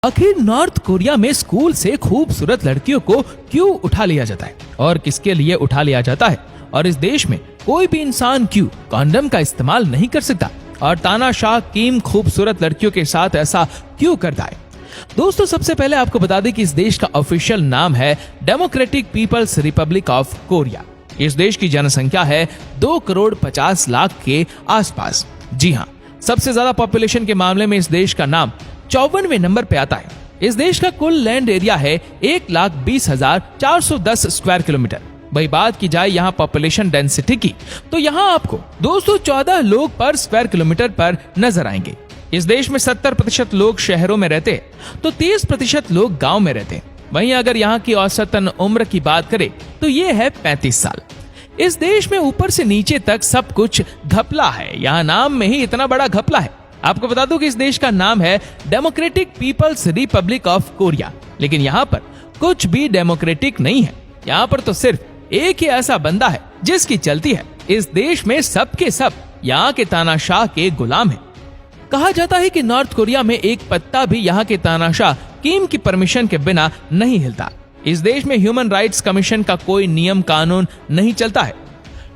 आखिर north Korea में school से खूबसूरत लड़कियों को क्यों उठा लिया जाता है और किसके लिए उठा लिया जाता है, और इस देश में कोई भी इंसान क्यों कॉन्डम का इस्तेमाल नहीं कर सकता, और तानाशाह किम खूबसूरत लड़कियों के साथ ऐसा क्यों करता है। दोस्तों, सबसे पहले आपको बता दें कि इस देश का ऑफिशियल नाम है democratic people's republic of Korea. इस देश की जनसंख्या है 2,50,00,000 के आसपास। जी हाँ, सबसे ज्यादा पॉपुलेशन के मामले में इस देश का नाम 54वें नंबर पे आता है। इस देश का कुल लैंड एरिया है 1,20,410 स्क्वायर किलोमीटर। वही बात की जाए यहाँ पॉपुलेशन डेंसिटी की, तो यहाँ आपको 214 लोग पर स्क्वायर किलोमीटर पर नजर आएंगे। इस देश में 70% लोग शहरों में रहते हैं, तो 30% लोग गांव में रहते हैं। वहीं अगर यहाँ की औसतन उम्र की बात करें तो ये है 35 साल। इस देश में ऊपर से नीचे तक सब कुछ घपला है। यहाँ नाम में ही इतना बड़ा घपला है। आपको बता दूं कि इस देश का नाम है democratic people's republic of Korea, लेकिन यहाँ पर कुछ भी डेमोक्रेटिक नहीं है। यहाँ पर तो सिर्फ एक ही ऐसा बंदा है जिसकी चलती है। इस देश में सबके सब यहाँ के तानाशाह के गुलाम हैं। कहा जाता है कि नॉर्थ कोरिया में एक पत्ता भी यहाँ के तानाशाह किम की परमिशन के बिना नहीं हिलता। इस देश में ह्यूमन राइट्स कमीशन का कोई नियम कानून नहीं चलता है।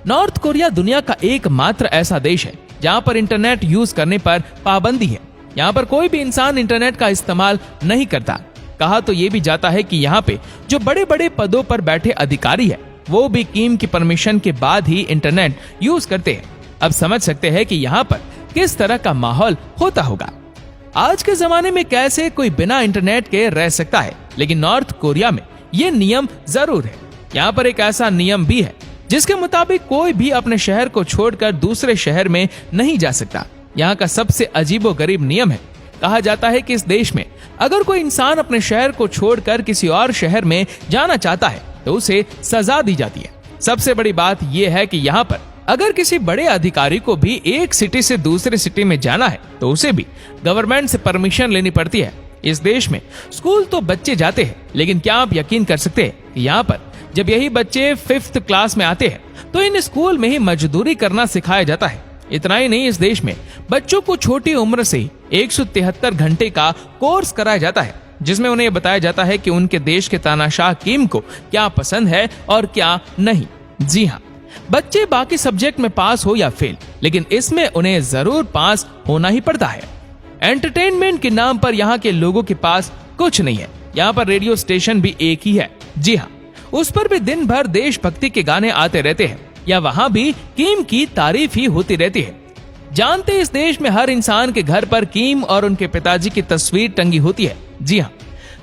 नॉर्थ कोरिया दुनिया का एकमात्र ऐसा देश है जहाँ पर इंटरनेट यूज करने पर पाबंदी है। यहाँ पर कोई भी इंसान इंटरनेट का इस्तेमाल नहीं करता। कहा तो ये भी जाता है कि यहाँ पे जो बड़े बड़े पदों पर बैठे अधिकारी है वो भी किम की परमिशन के बाद ही इंटरनेट यूज करते हैं। अब समझ सकते हैं कि यहाँ पर किस तरह का माहौल होता होगा। आज के जमाने में कैसे कोई बिना इंटरनेट के रह सकता है, लेकिन नॉर्थ कोरिया में ये नियम जरूर है। यहाँ पर एक ऐसा नियम भी है जिसके मुताबिक कोई भी अपने शहर को छोड़कर दूसरे शहर में नहीं जा सकता। यहाँ का सबसे अजीबोगरीब नियम है, कहा जाता है कि इस देश में अगर कोई इंसान अपने शहर को छोड़कर किसी और शहर में जाना चाहता है तो उसे सजा दी जाती है। सबसे बड़ी बात यह है कि यहाँ पर अगर किसी बड़े अधिकारी को भी एक सिटी से दूसरे सिटी में जाना है तो उसे भी गवर्नमेंट से परमिशन लेनी पड़ती है। इस देश में स्कूल तो बच्चे जाते हैं, लेकिन क्या आप यकीन कर सकते हैं कि यहाँ पर जब यही बच्चे 5th क्लास में आते हैं तो इन स्कूल में ही मजदूरी करना सिखाया जाता है। इतना ही नहीं, इस देश में बच्चों को छोटी उम्र से 173 घंटे का कोर्स कराया जाता है, जिसमें उन्हें बताया जाता है कि उनके देश के तानाशाह किम को क्या पसंद है और क्या नहीं। जी हाँ, बच्चे बाकी सब्जेक्ट में पास हो या फेल, लेकिन इसमें उन्हें जरूर पास होना ही पड़ता है। एंटरटेनमेंट के नाम पर यहाँ के लोगों के पास कुछ नहीं है। यहाँ पर रेडियो स्टेशन भी एक ही है। जी हाँ, उस पर भी दिन भर देशभक्ति के गाने आते रहते हैं या वहाँ भी किम की तारीफ ही होती रहती है। जानते इस देश में हर इंसान के घर पर किम और उनके पिताजी की तस्वीर टंगी होती है। जी हाँ,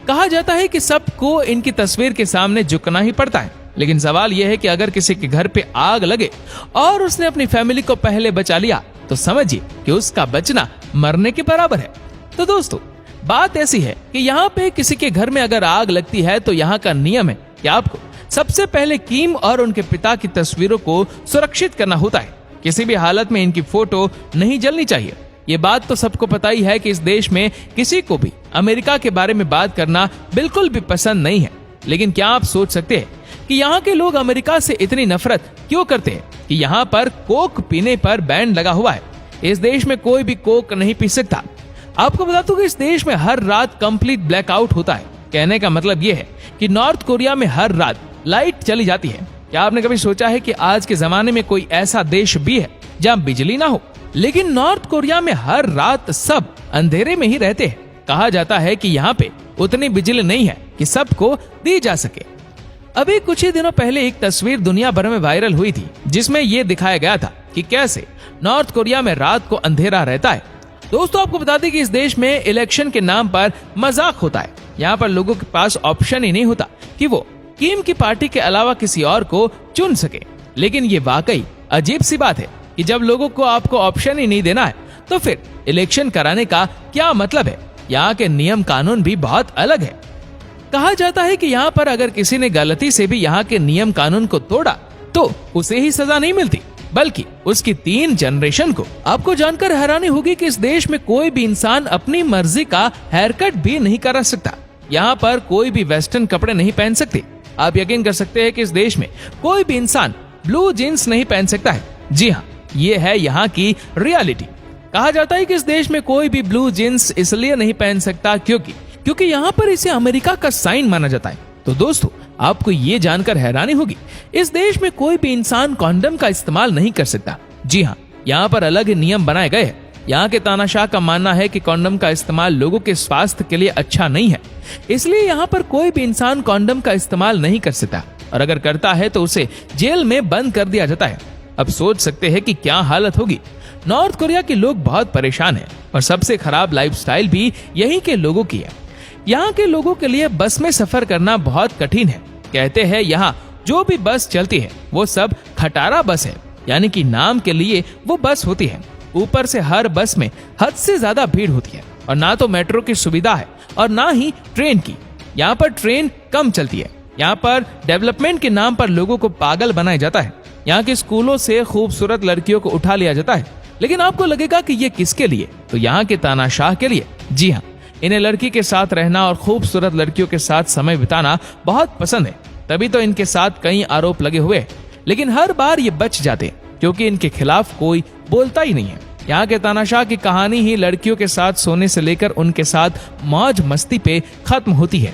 कहा जाता है कि सबको इनकी तस्वीर के सामने झुकना ही पड़ता है। लेकिन सवाल यह है कि अगर किसी के घर पे आग लगे और उसने अपनी फैमिली को पहले बचा लिया तो समझिए कि उसका बचना मरने के बराबर है। तो दोस्तों, बात ऐसी है कि यहाँ पे किसी के घर में अगर आग लगती है तो यहाँ का नियम है कि आपको सबसे पहले किम और उनके पिता की तस्वीरों को सुरक्षित करना होता है। किसी भी हालत में इनकी फोटो नहीं जलनी चाहिए। ये बात तो सबको पता ही है कि इस देश में किसी को भी अमेरिका के बारे में बात करना बिल्कुल भी पसंद नहीं है। लेकिन क्या आप सोच सकते हैं कि यहाँ के लोग अमेरिका से इतनी नफरत क्यों करते हैं कि यहाँ पर कोक पीने पर बैन लगा हुआ है। इस देश में कोई भी कोक नहीं पी सकता। आपको बता दूं कि इस देश में हर रात कंप्लीट ब्लैकआउट होता है। कहने का मतलब ये है कि नॉर्थ कोरिया में हर रात लाइट चली जाती है। क्या आपने कभी सोचा है कि आज के जमाने में कोई ऐसा देश भी है जहाँ बिजली ना हो? लेकिन नॉर्थ कोरिया में हर रात सब अंधेरे में ही रहते हैं। कहा जाता है कि यहाँ पे उतनी बिजली नहीं है कि सबको दी जा सके। अभी कुछ ही दिनों पहले एक तस्वीर दुनिया भर में वायरल हुई थी जिसमें ये दिखाया गया था कि कैसे नॉर्थ कोरिया में रात को अंधेरा रहता है। दोस्तों, आपको बता दें कि इस देश में इलेक्शन के नाम पर मजाक होता है। यहाँ पर लोगों के पास ऑप्शन ही नहीं होता कि वो किम की पार्टी के अलावा किसी और को चुन सके। लेकिन ये वाकई अजीब सी बात है कि जब लोगों को आपको ऑप्शन ही नहीं देना है तो फिर इलेक्शन कराने का क्या मतलब है। यहाँ के नियम कानून भी बहुत अलग है। कहा जाता है कि यहाँ पर अगर किसी ने गलती से भी यहाँ के नियम कानून को तोड़ा तो उसे ही सजा नहीं मिलती, बल्कि उसकी 3 जनरेशन को। आपको जानकर हैरानी होगी कि इस देश में कोई भी इंसान अपनी मर्जी का हेयर कट भी नहीं करा सकता। यहाँ पर कोई भी वेस्टर्न कपड़े नहीं पहन सकते। आप यकीन कर सकते हैं कि इस देश में कोई भी इंसान ब्लू जीन्स नहीं पहन सकता है। जी हाँ, ये है यहाँ की रियलिटी। कहा जाता है कि इस देश में कोई भी ब्लू जीन्स इसलिए नहीं पहन सकता क्योंकि क्योंकि यहाँ पर इसे अमेरिका का साइन माना जाता है। तो दोस्तों, आपको ये जानकर हैरानी होगी, इस देश में कोई भी इंसान कॉन्डम का इस्तेमाल नहीं कर सकता। जी हाँ, यहाँ पर अलग नियम बनाए गए हैं। यहाँ के तानाशाह का मानना है कि कॉन्डम का इस्तेमाल लोगों के स्वास्थ्य के लिए अच्छा नहीं है, इसलिए यहाँ पर कोई भी इंसान कॉन्डम का इस्तेमाल नहीं कर सकता, और अगर करता है तो उसे जेल में बंद कर दिया जाता है। अब सोच सकते हैं कि क्या हालत होगी। नॉर्थ कोरिया के लोग बहुत परेशान हैं, और सबसे खराब लाइफस्टाइल भी यहीं के लोगों की है। यहाँ के लोगों के लिए बस में सफर करना बहुत कठिन है। कहते हैं यहाँ जो भी बस चलती है वो सब खटारा बस है, यानी कि नाम के लिए वो बस होती है। ऊपर से हर बस में हद से ज्यादा भीड़ होती है, और ना तो मेट्रो की सुविधा है और ना ही ट्रेन की। यहाँ पर ट्रेन कम चलती है। यहाँ पर डेवलपमेंट के नाम पर लोगों को पागल बनाया जाता है। यहाँ के स्कूलों से खूबसूरत लड़कियों को उठा लिया जाता है। लेकिन आपको लगेगा कि ये किसके लिए? तो यहाँ के तानाशाह के लिए। जी हाँ, इन्हें लड़की के साथ रहना और खूबसूरत लड़कियों के साथ समय बिताना बहुत पसंद है, तभी तो इनके साथ कई आरोप लगे हुए हैं। लेकिन हर बार ये बच जाते हैं, क्योंकि इनके खिलाफ कोई बोलता ही नहीं है। यहाँ के तानाशाह की कहानी ही लड़कियों के साथ सोने से लेकर उनके साथ मौज मस्ती पे खत्म होती है।